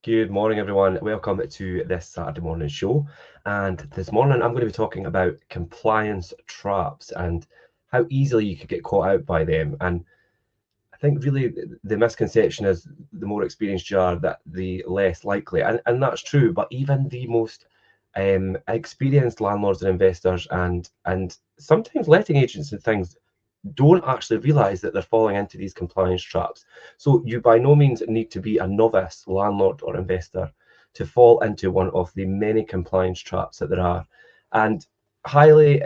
Good morning, everyone. Welcome to this Saturday morning show. And this morning, I'm going to be talking about compliance traps and how easily you could get caught out by them. And I think really the misconception is the more experienced you are, that the less likely. And that's true, but even the most experienced landlords and investors and sometimes letting agents and things don't actually realize that they're falling into these compliance traps. So you by no means need to be a novice landlord or investor to fall into one of the many compliance traps that there are. And highly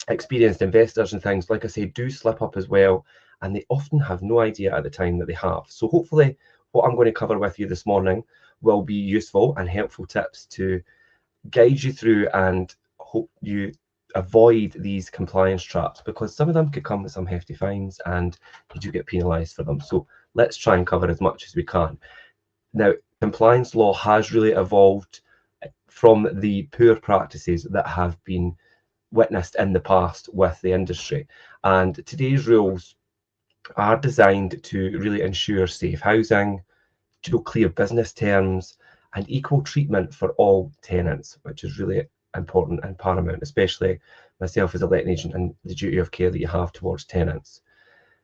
experienced investors and things, like I say, do slip up as well, and they often have no idea at the time that they have. So hopefully what I'm going to cover with you this morning will be useful and helpful tips to guide you through and hope you avoid these compliance traps, because some of them could come with some hefty fines and you do get penalised for them. So let's try and cover as much as we can. Now, compliance law has really evolved from the poor practices that have been witnessed in the past with the industry, and today's rules are designed to really ensure safe housing, clear business terms, and equal treatment for all tenants, which is really important and paramount, especially myself as a letting agent and the duty of care that you have towards tenants.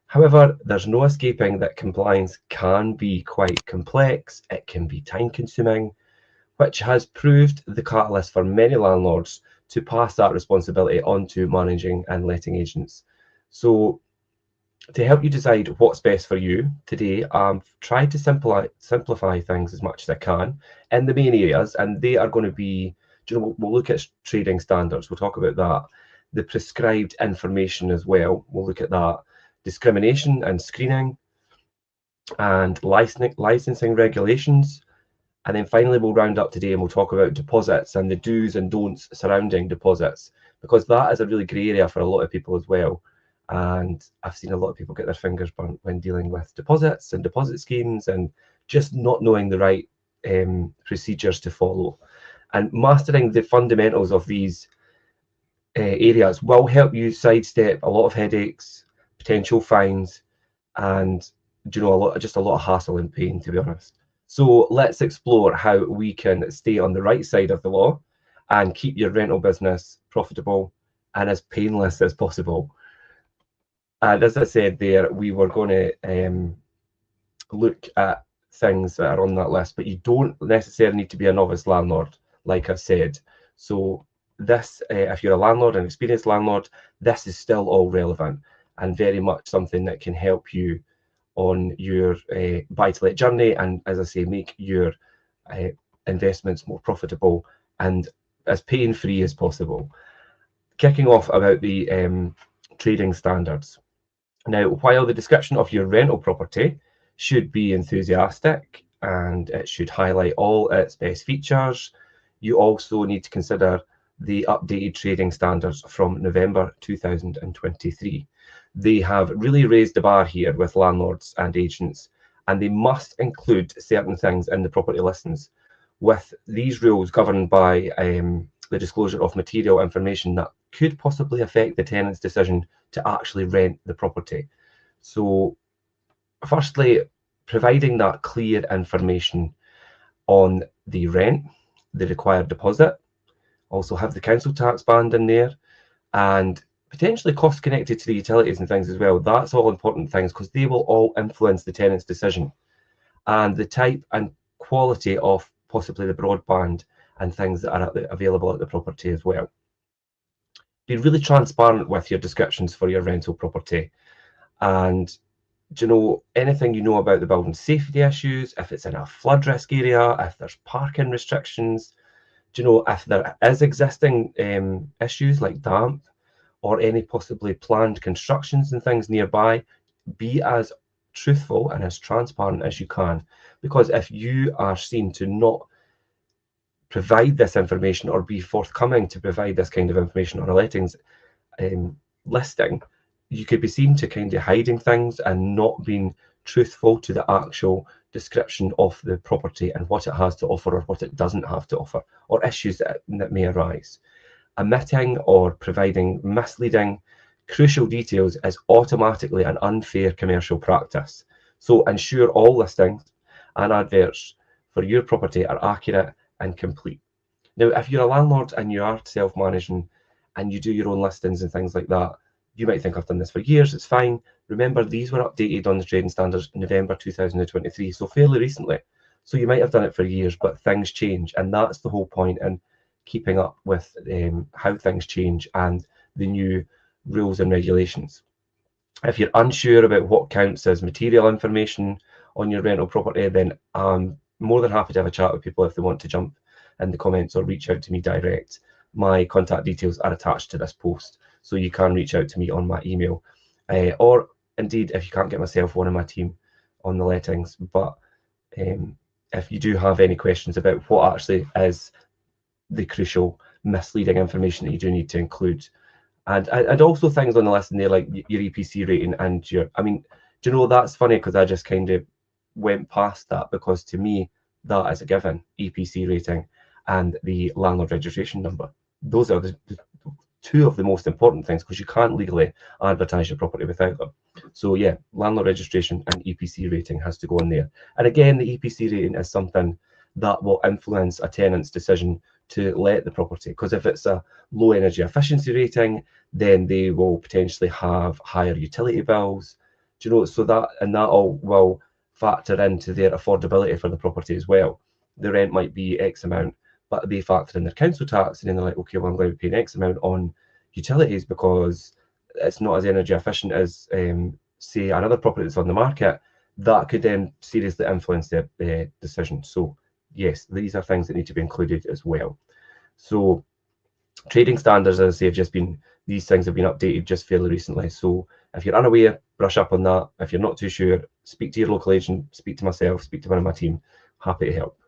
However, there's no escaping that compliance can be quite complex, it can be time consuming, which has proved the catalyst for many landlords to pass that responsibility on to managing and letting agents. So to help you decide what's best for you today, I've tried to simplify things as much as I can in the main areas, and they are going to be, we'll look at trading standards, we'll talk about that, the prescribed information as well, we'll look at that, discrimination and screening, and licensing regulations, and then finally we'll round up today and we'll talk about deposits and the do's and don'ts surrounding deposits, because that is a really grey area for a lot of people as well. And I've seen a lot of people get their fingers burnt when dealing with deposits and deposit schemes and just not knowing the right procedures to follow. And mastering the fundamentals of these areas will help you sidestep a lot of headaches, potential fines, and a lot of hassle and pain, to be honest. So let's explore how we can stay on the right side of the law and keep your rental business profitable and as painless as possible. And as I said there, we were going to look at things that are on that list, but you don't necessarily need to be a novice landlord, like I said. So this, if you're a landlord, an experienced landlord, this is still all relevant and very much something that can help you on your buy-to-let journey, and as I say, make your investments more profitable and as pain-free as possible. Kicking off about the trading standards. Now, while the description of your rental property should be enthusiastic and it should highlight all its best features, you also need to consider the updated trading standards from November 2023. They have really raised the bar here with landlords and agents, and they must include certain things in the property listings, with these rules governed by the disclosure of material information that could possibly affect the tenant's decision to actually rent the property. So firstly, providing that clear information on the rent, the required deposit, also have the council tax band in there, and potentially costs connected to the utilities and things as well. That's all important things because they will all influence the tenant's decision, and the type and quality of possibly the broadband and things that are available at the property as well. Be really transparent with your descriptions for your rental property, and anything you know about the building safety issues, if it's in a flood risk area, if there's parking restrictions, if there is existing issues like damp or any possibly planned constructions and things nearby, be as truthful and as transparent as you can, because if you are seen to not provide this information or be forthcoming to provide this kind of information on a lettings listing, you could be seen to kind of hiding things and not being truthful to the actual description of the property and what it has to offer or what it doesn't have to offer, or issues that may arise. Omitting or providing misleading, crucial details is automatically an unfair commercial practice. So ensure all listings and adverts for your property are accurate and complete. Now, if you're a landlord and you are self-managing and you do your own listings and things like that, you might think, I've done this for years, it's fine. Remember, these were updated on the trading standards in November 2023, so fairly recently. So you might have done it for years, but things change, and that's the whole point in keeping up with how things change and the new rules and regulations. If you're unsure about what counts as material information on your rental property, then I'm more than happy to have a chat with people if they want to jump in the comments or reach out to me direct. My contact details are attached to this post, so you can reach out to me on my email, or indeed, if you can't get myself, one of my team on the lettings. But if you do have any questions about what actually is the crucial misleading information that you do need to include, and also things on the list in there like your EPC rating and your, I mean, do you know, that's funny because I just kind of went past that, because to me that is a given. EPC rating and the landlord registration number, those are the two of the most important things, because you can't legally advertise your property without them. So yeah, landlord registration and EPC rating has to go in there. And again, the EPC rating is something that will influence a tenant's decision to let the property, because if it's a low energy efficiency rating, then they will potentially have higher utility bills. Do you know, so that, and that all will factor into their affordability for the property as well. The rent might be X amount, but they factor in their council tax, and then they're like, okay, well, I'm going to be paying X amount on utilities because it's not as energy efficient as say another property that's on the market. That could then seriously influence their decision. So yes, these are things that need to be included as well. So trading standards, as I say, have just been, these things have been updated just fairly recently. So if you're unaware, brush up on that. If you're not too sure, speak to your local agent, speak to myself, speak to one of my team. Happy to help.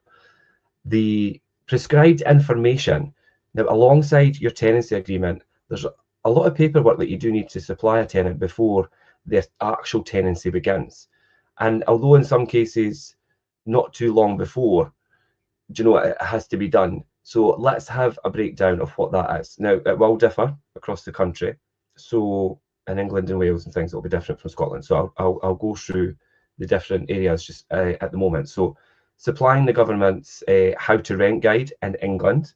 The prescribed information. Now, alongside your tenancy agreement, there's a lot of paperwork that you do need to supply a tenant before their actual tenancy begins. And although in some cases, not too long before, do you know, it has to be done. So let's have a breakdown of what that is. Now, it will differ across the country. So in England and Wales and things, it'll be different from Scotland. So I'll go through the different areas just at the moment. So supplying the government's how to rent guide in England,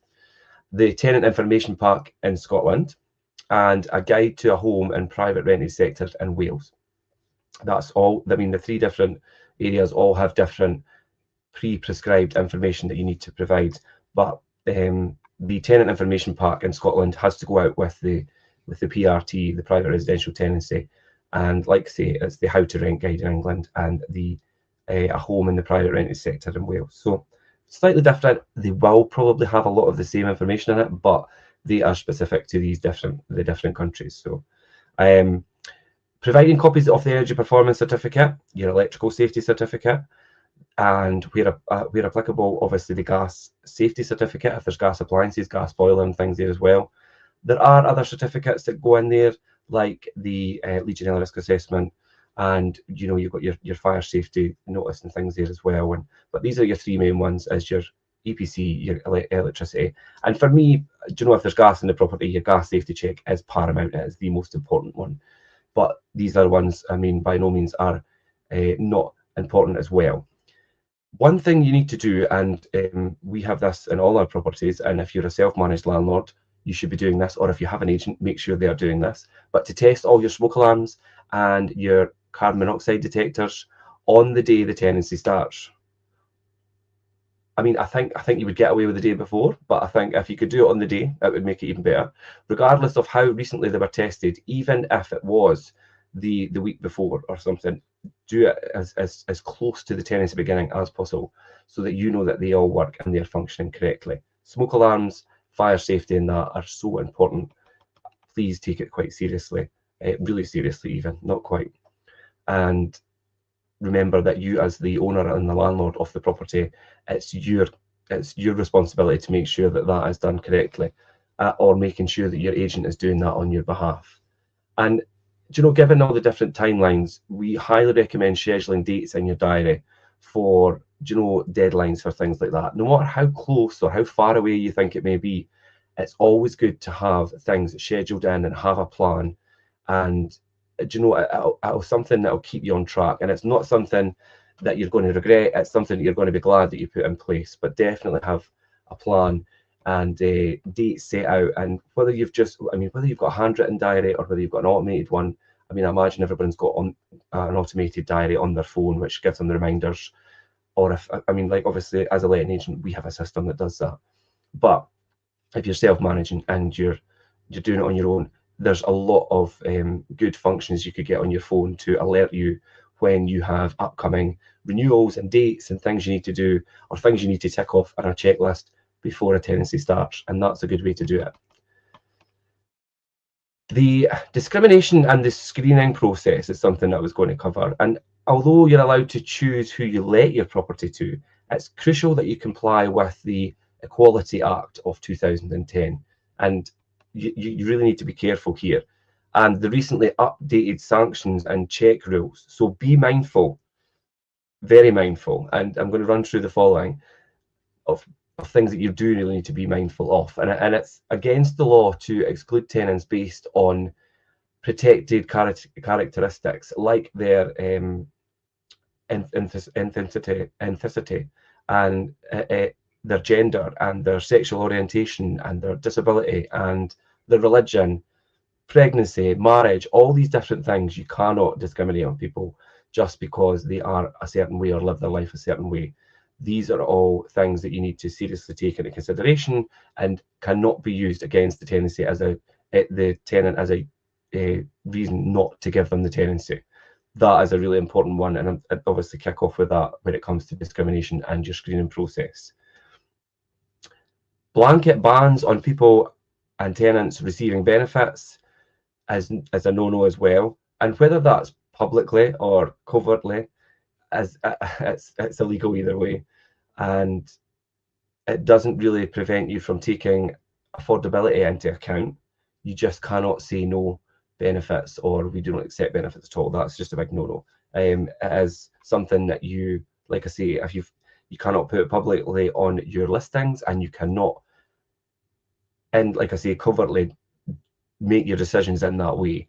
the tenant information pack in Scotland, and a guide to a home in private rented sectors in Wales. That's all. I mean, the three different areas all have different pre-prescribed information that you need to provide, but the tenant information pack in Scotland has to go out with the PRT, the private residential tenancy, and like I say, it's the how to rent guide in England and the a home in the private rented sector in Wales. So slightly different. They will probably have a lot of the same information in it, but they are specific to the different countries. So providing copies of the energy performance certificate, your electrical safety certificate, and where applicable, obviously the gas safety certificate, if there's gas appliances, gas boiler and things there as well. There are other certificates that go in there, like the Legionella risk assessment, and you know, you've got your fire safety notice and things there as well. But these are your three main ones, as your EPC, your electricity. And for me, do you know, if there's gas in the property, your gas safety check is paramount. It is the most important one. But these are ones, I mean, by no means are not important as well. One thing you need to do, and we have this in all our properties, and if you're a self-managed landlord, you should be doing this, or if you have an agent, make sure they are doing this, but to test all your smoke alarms and your carbon monoxide detectors on the day the tenancy starts. I mean, I think you would get away with the day before, but I think if you could do it on the day, it would make it even better. Regardless of how recently they were tested, even if it was the week before or something, do it as close to the tenancy beginning as possible, so that you know that they all work and they're functioning correctly. Smoke alarms, fire safety and that are so important. Please take it quite seriously, really seriously even, not quite. And remember that you, as the owner and the landlord of the property, it's your responsibility to make sure that that is done correctly, or making sure that your agent is doing that on your behalf. And do you know, given all the different timelines, we highly recommend scheduling dates in your diary for, do you know, deadlines for things like that. No matter how close or how far away you think it may be, it's always good to have things scheduled in and have a plan. And do you know, it'll something that'll keep you on track. And it's not something that you're going to regret. It's something that you're going to be glad that you put in place, but definitely have a plan and dates set out. And whether you've whether you've got a handwritten diary or whether you've got an automated one, I imagine everyone's got an automated diary on their phone, which gives them the reminders. Or if, like obviously as a letting agent, we have a system that does that. But if you're self-managing and you're doing it on your own, there's a lot of good functions you could get on your phone to alert you when you have upcoming renewals and dates and things you need to do, or things you need to tick off on a checklist before a tenancy starts, and that's a good way to do it. The discrimination and the screening process is something that I was going to cover, and although you're allowed to choose who you let your property to, it's crucial that you comply with the Equality Act of 2010, and you really need to be careful here, and the recently updated sanctions and check rules. So be mindful, very mindful, and I'm going to run through the following of things that you do really need to be mindful of. And it's against the law to exclude tenants based on protected characteristics like their ethnicity and their gender and their sexual orientation and their disability and their religion, pregnancy, marriage, all these different things. You cannot discriminate on people just because they are a certain way or live their life a certain way. These are all things that you need to seriously take into consideration and cannot be used against the tenancy as the tenant as a reason not to give them the tenancy. That is a really important one, and I'd obviously kick off with that when it comes to discrimination and your screening process. Blanket bans on people and tenants receiving benefits as a no-no as well, and whether that's publicly or covertly, it's illegal either way, and it doesn't really prevent you from taking affordability into account. You just cannot say no benefits or we do not accept benefits at all. That's just a big no-no. It is something that you, like I say, if you cannot put it publicly on your listings, and you cannot, and like I say, covertly make your decisions in that way.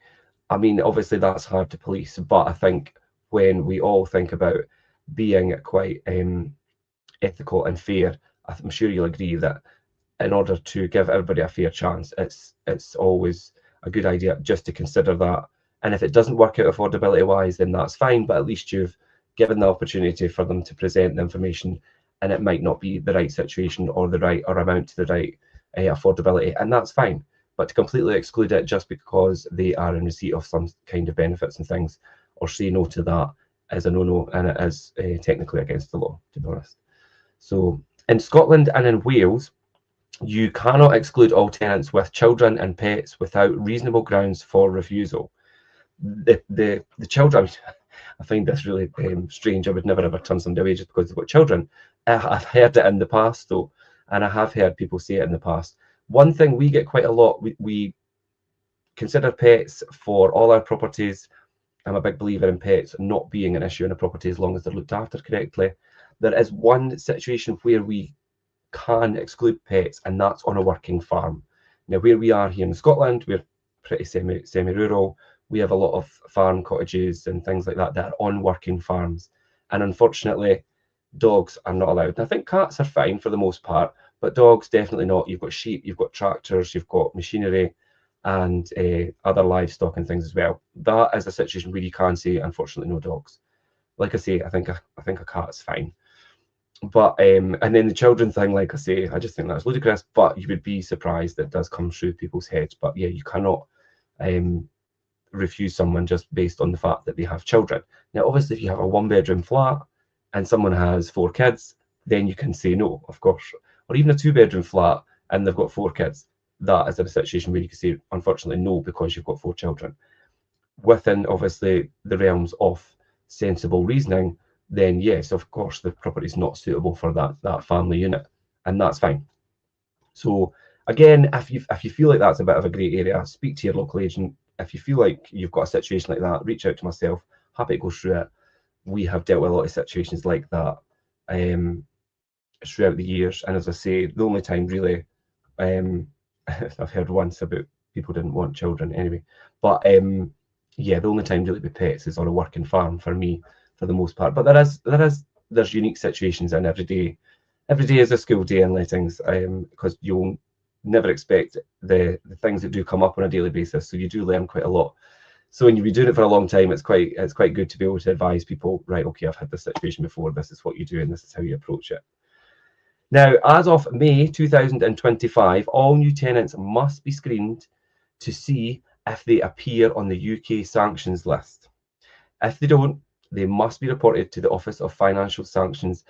Obviously that's hard to police, but I think when we all think about being quite ethical and fair, I'm sure you'll agree that in order to give everybody a fair chance, it's always a good idea just to consider that. And if it doesn't work out affordability wise, then that's fine, but at least you've given the opportunity for them to present the information, and it might not be the right situation or the right or amount to the right affordability, and that's fine. But to completely exclude it just because they are in receipt of some kind of benefits and things, or say no to that, is a no-no, and it is technically against the law, to be honest. So in Scotland and in Wales, you cannot exclude all tenants with children and pets without reasonable grounds for refusal. The children, I find this really strange. I would never ever turn somebody away just because they've got children. I've heard it in the past though, and I have heard people say it in the past. One thing we get quite a lot, we consider pets for all our properties. I'm a big believer in pets not being an issue in a property as long as they're looked after correctly. There is one situation where we can exclude pets, and that's on a working farm. Now, where we are here in Scotland, we're pretty semi-rural. We have a lot of farm cottages and things like that that are on working farms. And unfortunately, dogs are not allowed. And I think cats are fine for the most part, but dogs definitely not. You've got sheep, you've got tractors, you've got machinery, and other livestock and things as well. That is a situation where you can say, unfortunately, no dogs. Like I say, I think a cat's fine. But and then the children thing, like I say, I just think that's ludicrous. But you would be surprised that it does come through people's heads. But yeah, you cannot refuse someone just based on the fact that they have children. Now, obviously, if you have a one-bedroom flat and someone has 4 kids, then you can say no, of course. Or even a 2-bedroom flat and they've got 4 kids. That is a situation where you can say, unfortunately, no, because you've got 4 children. Within, obviously, the realms of sensible reasoning, then yes, of course, the property is not suitable for that family unit, and that's fine. So again, if you feel like that's a bit of a grey area, speak to your local agent. If you feel like you've got a situation like that, reach out to myself. Happy to go through it. We have dealt with a lot of situations like that throughout the years, and as I say, the only time really I've heard once about people didn't want children anyway, but yeah, the only time really with pets is on a working farm for me, for the most part. But there's unique situations, and every day is a school day in lettings, because you'll never expect the things that do come up on a daily basis. So you do learn quite a lot. So when you've been doing it for a long time, it's quite good to be able to advise people, right, okay, I've had this situation before, this is what you do and this is how you approach it. Now, as of May 2025, all new tenants must be screened to see if they appear on the UK sanctions list. If they don't, they must be reported to the Office of Financial Sanctions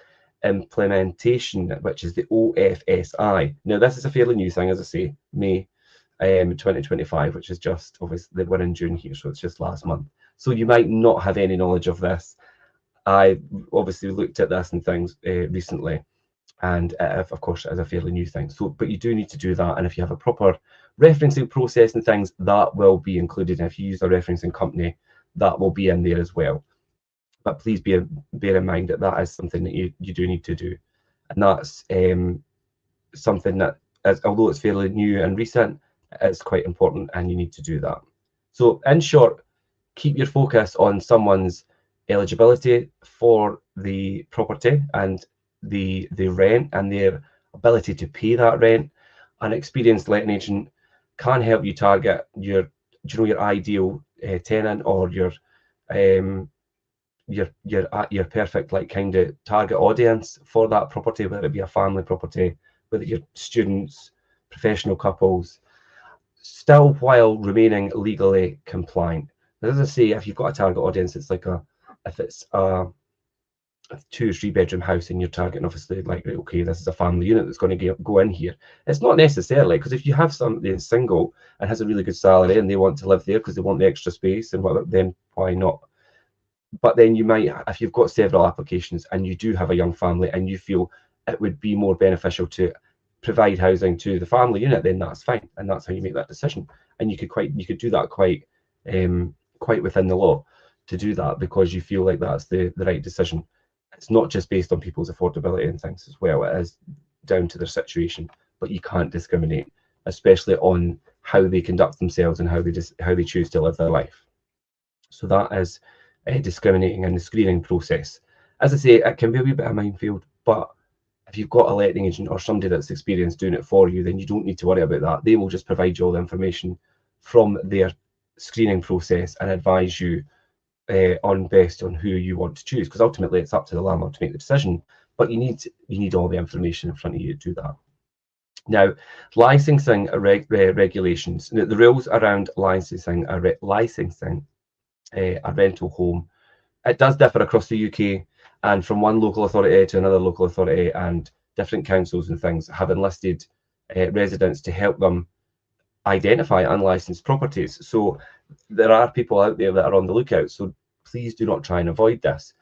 Implementation, which is the OFSI. Now, this is a fairly new thing, as I say, May 2025, which is just, obviously, we're in June here, so it's just last month. So you might not have any knowledge of this. I obviously looked at this and things recently, and of course, it is a fairly new thing. So, but you do need to do that, and if you have a proper referencing process and things, that will be included. And if you use a referencing company, that will be in there as well. But please bear in mind that that is something that you do need to do, and that's something that, although it's fairly new and recent, it's quite important, and you need to do that. So in short, keep your focus on someone's eligibility for the property and the rent and their ability to pay that rent. An experienced letting agent can help you target your ideal tenant, or your perfect kind of target audience for that property, whether it be a family property, whether you're students, professional couples, still while remaining legally compliant. As I say, if you've got a target audience, it's like if it's a 2 or 3 bedroom house and you're targeting, obviously, like, okay, this is a family unit that's going to go in here. It's not necessarily, because if you have somebody that's single and has a really good salary and they want to live there because they want the extra space, and then why not? But then you might, if you've got several applications and you do have a young family and you feel it would be more beneficial to provide housing to the family unit, then that's fine, and that's how you make that decision. And you could do that quite within the law to do that, because you feel like that's the right decision. It's not just based on people's affordability and things as well. It is down to their situation, but you can't discriminate, especially on how they conduct themselves and how they choose to live their life. So that is discriminating in the screening process. As I say, it can be a wee bit of a minefield, but if you've got a letting agent or somebody that's experienced doing it for you, then you don't need to worry about that. They will just provide you all the information from their screening process and advise you based on who you want to choose, because ultimately it's up to the landlord to make the decision, but you need all the information in front of you to do that. Now, licensing regulations. The rules around licensing a rental home, it does differ across the UK, and from one local authority to another local authority, and different councils and things have enlisted residents to help them identify unlicensed properties. So there are people out there that are on the lookout, so please do not try and avoid this.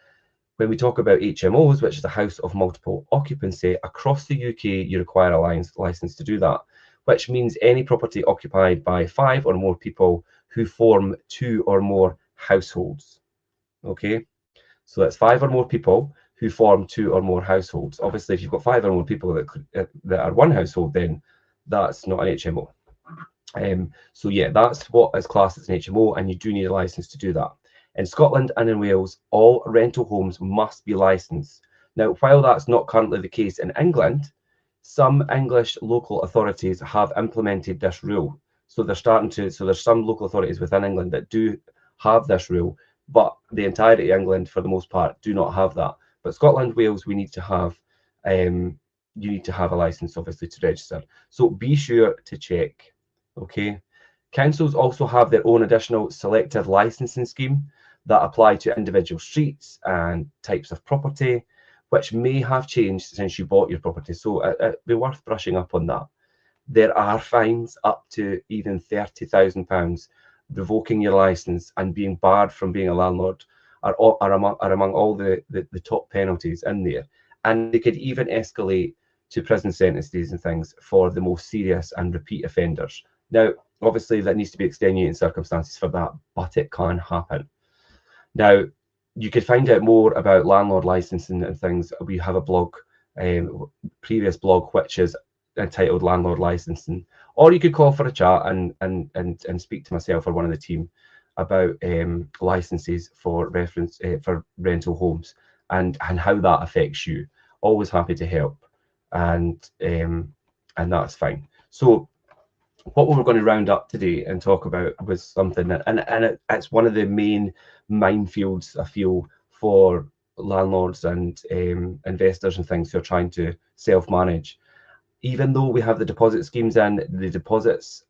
When we talk about HMOs, which is a house of multiple occupancy, across the UK you require a license to do that, which means any property occupied by 5 or more people who form 2 or more households. Okay, so that's 5 or more people who form 2 or more households. Obviously, if you've got 5 or more people that are one household, then that's not an HMO. So yeah, that's what is classed as an HMO, and you do need a license to do that. In Scotland and in Wales, all rental homes must be licensed. Now, while that's not currently the case in England, some English local authorities have implemented this rule. So there's some local authorities within England that do have this rule, but the entirety of England, for the most part, do not have that. But Scotland, Wales, we need to have, you need to have a license, obviously, to register. So be sure to check. Okay. Councils also have their own additional selective licensing scheme that apply to individual streets and types of property, which may have changed since you bought your property. So it'd be worth brushing up on that. There are fines up to even £30,000 revoking your license and being barred from being a landlord are among all the top penalties in there. And they could even escalate to prison sentences and things for the most serious and repeat offenders. Now, obviously, that needs to be extenuating circumstances for that, but it can happen. Now, you could find out more about landlord licensing and things. We have a blog, previous blog, which is entitled Landlord Licensing, or you could call for a chat and speak to myself or one of the team, about licenses for reference for rental homes and how that affects you. Always happy to help, and that's fine. So what we were going to round up today and talk about was something that, it's one of the main minefields, I feel, for landlords and investors and things who are trying to self-manage. Even though we have the deposit schemes in, the deposits,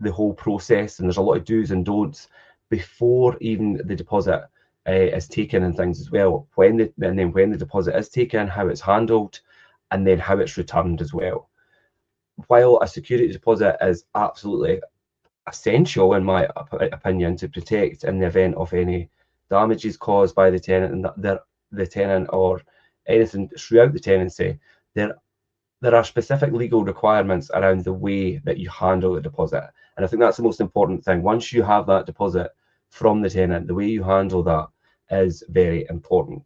the whole process, and there's a lot of do's and don'ts before even the deposit is taken and things as well. And then when the deposit is taken, how it's handled, and then how it's returned as well. While a security deposit is absolutely essential, in my opinion, to protect in the event of any damages caused by the tenant and the tenant or anything throughout the tenancy, there are specific legal requirements around the way that you handle the deposit. And I think that's the most important thing. Once you have that deposit from the tenant, the way you handle that is very important.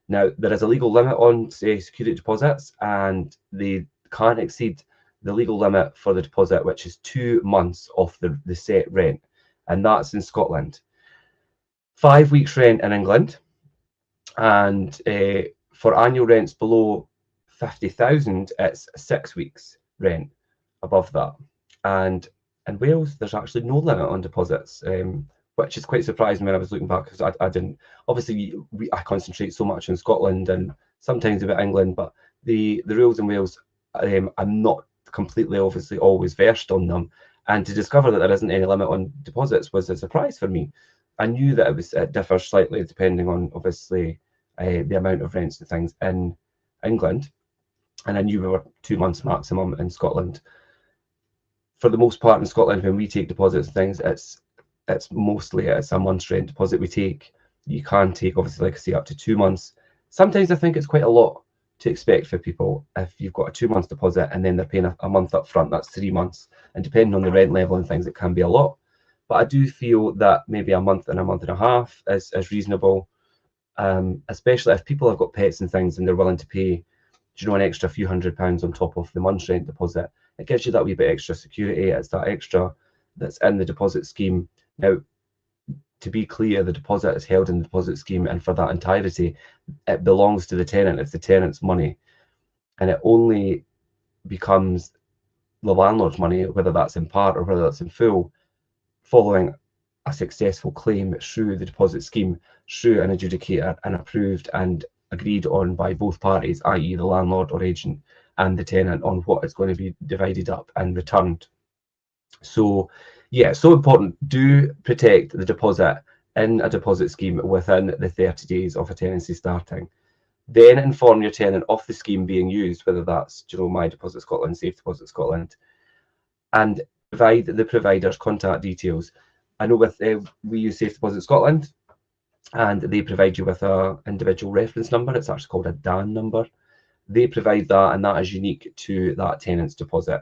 Now, there is a legal limit on, say, security deposits, and they can't exceed the legal limit for the deposit, which is 2 months of the set rent, and that's in Scotland. 5 weeks rent in England, and for annual rents below 50,000, it's 6 weeks rent above that. And in Wales, there's actually no limit on deposits, which is quite surprising when I was looking back, because I didn't. Obviously, I concentrate so much on Scotland and sometimes about England, but the rules in Wales, I'm not completely, obviously, always versed on them. And to discover that there isn't any limit on deposits was a surprise for me. I knew that it differs slightly depending on, obviously, the amount of rents and things in England, and I knew we were 2 months maximum in Scotland. For the most part in Scotland, when we take deposits and things, it's mostly a month's rent deposit we take. You can take, obviously, like I say, up to 2 months. Sometimes I think it's quite a lot to expect for people. If you've got a 2 months deposit and then they're paying a month up front, that's 3 months. And depending on the rent level and things, it can be a lot. But I do feel that maybe a month and a half is reasonable, especially if people have got pets and things and they're willing to pay, an extra few £100s on top of the month's rent deposit. It gives you that wee bit extra security. It's that extra that's in the deposit scheme. Now, to be clear, the deposit is held in the deposit scheme, and for that entirety, it belongs to the tenant. It's the tenant's money, and it only becomes the landlord's money, whether that's in part or whether that's in full, following a successful claim through the deposit scheme, through an adjudicator, and approved and agreed on by both parties, i.e. the landlord or agent and the tenant, on what is going to be divided up and returned. So yeah, so important. Do protect the deposit in a deposit scheme within the 30 days of a tenancy starting. Then inform your tenant of the scheme being used, whether that's My Deposit Scotland, Safe Deposit Scotland, and provide the provider's contact details. I know with we use Safe Deposit Scotland, and they provide you with a individual reference number. It's actually called a DAN number. They provide that, and that is unique to that tenant's deposit.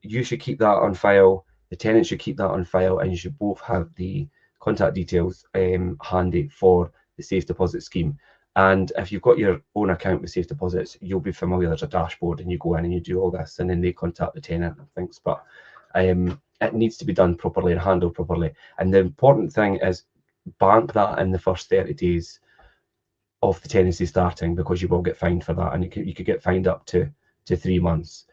You should keep that on file. The tenant should keep that on file, and you should both have the contact details handy for the safe deposit scheme. And if you've got your own account with safe deposits, you'll be familiar. There's a dashboard, and you go in and you do all this, and then they contact the tenant and things. But it needs to be done properly and handled properly. And the important thing is bank that in the first 30 days of the tenancy starting, because you will get fined for that, and you could get fined up to 3 months.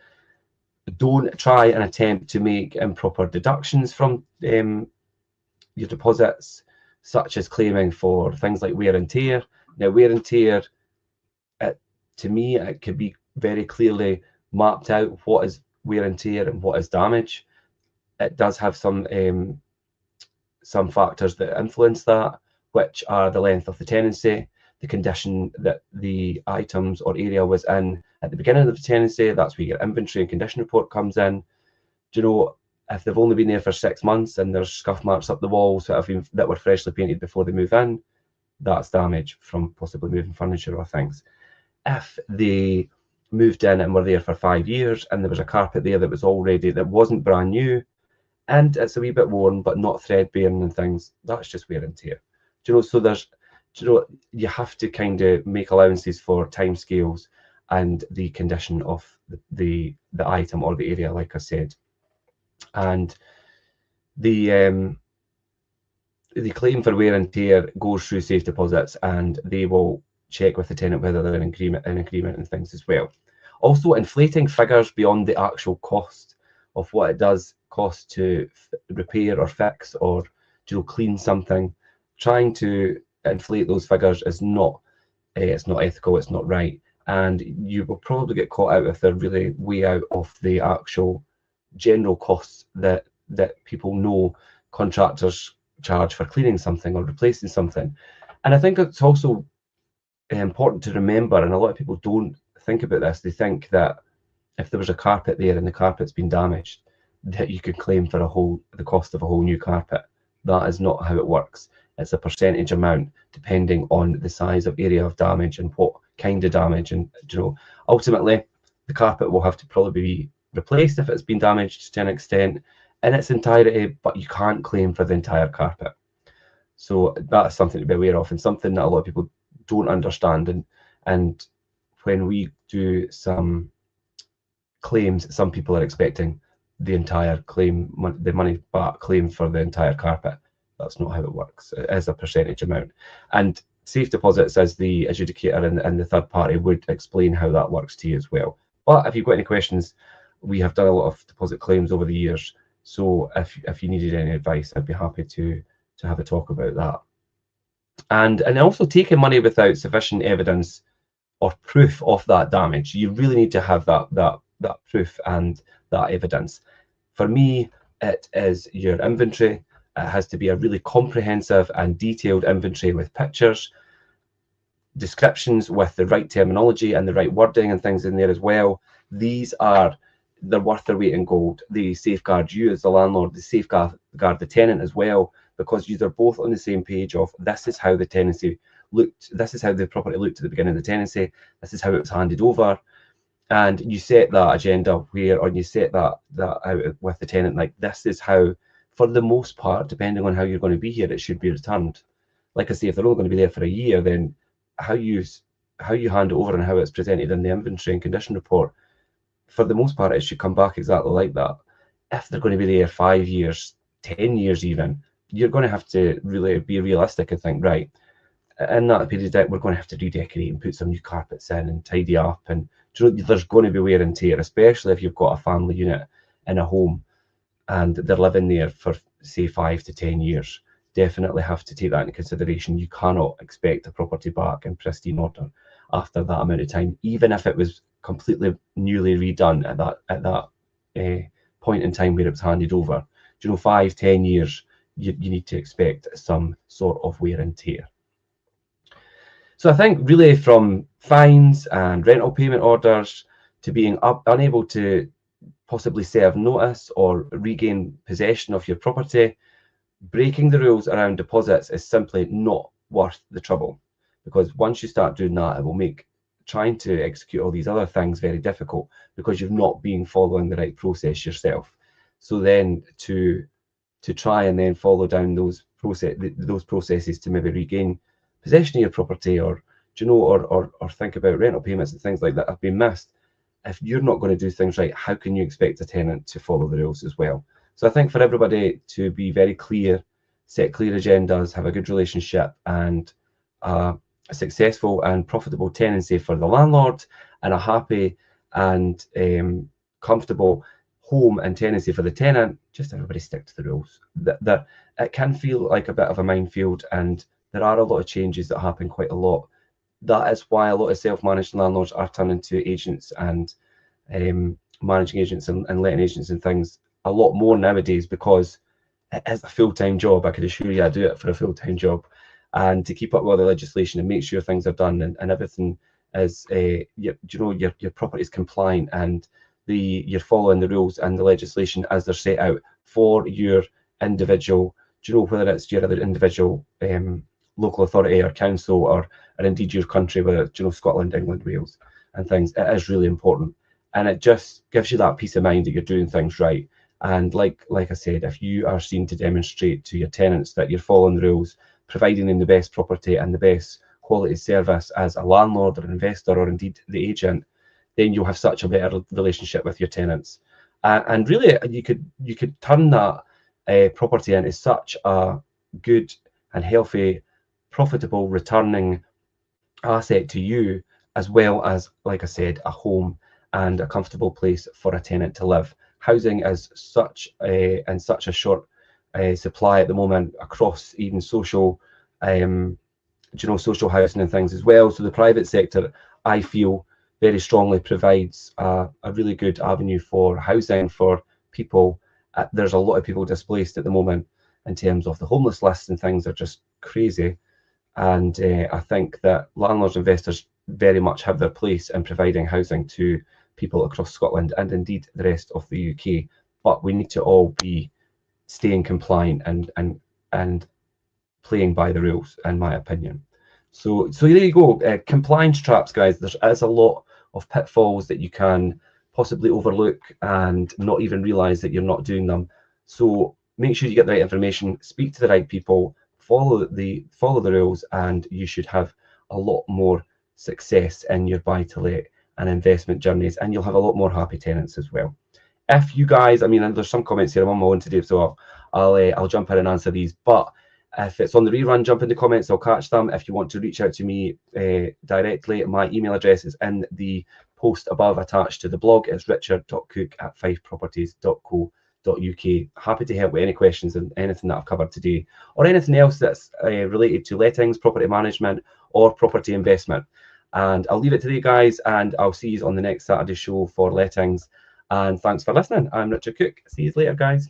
Don't try and attempt to make improper deductions from your deposits, such as claiming for things like wear and tear. Now, wear and tear, to me, it could be very clearly mapped out what is wear and tear and what is damage. It does have some factors that influence that, which are the length of the tenancy, the condition that the items or area was in at the beginning of the tenancy. That's where your inventory and condition report comes in. If they've only been there for 6 months and there's scuff marks up the walls that were freshly painted before they move in, that's damage from possibly moving furniture or things. If they moved in and were there for 5 years and there was a carpet there that wasn't brand new, and it's a wee bit worn but not threadbare and things, that's just wear and tear. So there's, you have to kind of make allowances for timescales and the condition of the item or the area, like I said. And the the claim for wear and tear goes through safe deposits, and they will check with the tenant whether they're in agreement and things as well. Also, inflating figures beyond the actual cost of what it does cost to repair or fix or clean something. Trying to inflate those figures is not it's not ethical, it's not right, and you will probably get caught out if they're really way out of the actual general costs that people know contractors charge for cleaning something or replacing something. And I think it's also important to remember, and a lot of people don't think about this, they think that if there was a carpet there and the carpet's been damaged, that you could claim for the cost of a whole new carpet. That is not how it works. It's a percentage amount depending on the size of area of damage and what kind of damage. And ultimately, the carpet will have to probably be replaced if it's been damaged to an extent in its entirety, but you can't claim for the entire carpet. So that's something to be aware of, and something that a lot of people don't understand. And when we do some claims, some people are expecting the entire claim, the money back claim for the entire carpet. That's not how it works. It is a percentage amount. And safe deposits, as the adjudicator and the third party, would explain how that works to you as well. But if you've got any questions, we have done a lot of deposit claims over the years. So if you needed any advice, I'd be happy to have a talk about that. And also taking money without sufficient evidence or proof of that damage. You really need to have that proof and that evidence. For me, it is your inventory. It has to be a really comprehensive and detailed inventory with pictures, descriptions with the right terminology and the right wording and things in there as well. They're worth their weight in gold. They safeguard you as the landlord, they safeguard the tenant as well, because you're both on the same page of this is how the tenancy looked, this is how the property looked at the beginning of the tenancy, this is how it was handed over. And you set that agenda or you set that out with the tenant, like this is how, for the most part, depending on how you're going to be here, it should be returned. Like I say, if they're only going to be there for a year, then how you hand it over and how it's presented in the inventory and condition report, for the most part, it should come back exactly like that. If they're going to be there 5 years, 10 years even, you're going to have to really be realistic and think, right, in that period, we're going to have to redecorate and put some new carpets in and tidy up. And there's going to be wear and tear, especially if you've got a family unit in a home and they're living there for, say, 5 to 10 years. Definitely have to take that into consideration. You cannot expect a property back in pristine order after that amount of time, even if it was completely newly redone at that point in time where it was handed over. 5, 10 years, you need to expect some sort of wear and tear. So I think really from fines and rental payment orders to being unable to possibly serve notice or regain possession of your property, breaking the rules around deposits is simply not worth the trouble, because once you start doing that, it will make trying to execute all these other things very difficult because you've not been following the right process yourself. So then to try and then follow down those processes to maybe regain possession of your property, or or think about rental payments and things like that have been missed. If you're not going to do things right, how can you expect a tenant to follow the rules as well? So I think for everybody to be very clear, set clear agendas, have a good relationship, and a successful and profitable tenancy for the landlord, and a happy and comfortable home and tenancy for the tenant, just everybody stick to the rules. That it can feel like a bit of a minefield, and there are a lot of changes that happen quite a lot. That is why a lot of self-managed landlords are turning to agents and managing agents and letting agents and things a lot more nowadays, because it is a full-time job. I can assure you I do it for a full-time job, and to keep up with the legislation and make sure things are done and everything is your property is compliant and you're following the rules and the legislation as they're set out for your individual, whether it's your other individual local authority or council, or indeed your country, whether it's Scotland, England, Wales and things. It is really important, and it just gives you that peace of mind that you're doing things right. And like I said, if you are seen to demonstrate to your tenants that you're following the rules, providing them the best property and the best quality service as a landlord or investor, or indeed the agent, then you'll have such a better relationship with your tenants. And really, you could turn that property into such a good and healthy, profitable, returning asset to you, as well as, like I said, a home and a comfortable place for a tenant to live. Housing is in such a short supply at the moment across even social, social housing and things as well. So the private sector, I feel, very strongly provides a really good avenue for housing for people. There's a lot of people displaced at the moment in terms of the homeless lists, and things are just crazy. And I think that landlords, investors very much have their place in providing housing to people across Scotland and indeed the rest of the UK. But we need to all be staying compliant and playing by the rules, in my opinion. So there you go. Compliance traps, guys. There's a lot of pitfalls that you can possibly overlook and not even realize that you're not doing them. So make sure you get the right information, speak to the right people, follow the rules, and you should have a lot more success in your buy-to-let and investment journeys, and you'll have a lot more happy tenants as well. If you guys, I mean, there's some comments here I'm on my own today, so I'll jump in and answer these. But if it's on the rerun, jump in the comments, I'll catch them. If you want to reach out to me directly, my email address is in the post above attached to the blog. It's richard.cook@fifeproperties.co.uk. Happy to help with any questions and anything that I've covered today, or anything else that's related to lettings, property management, or property investment. And I'll leave it today, guys, and I'll see you on the next Saturday show for lettings. And thanks for listening. I'm Richard Cook. See you later, guys.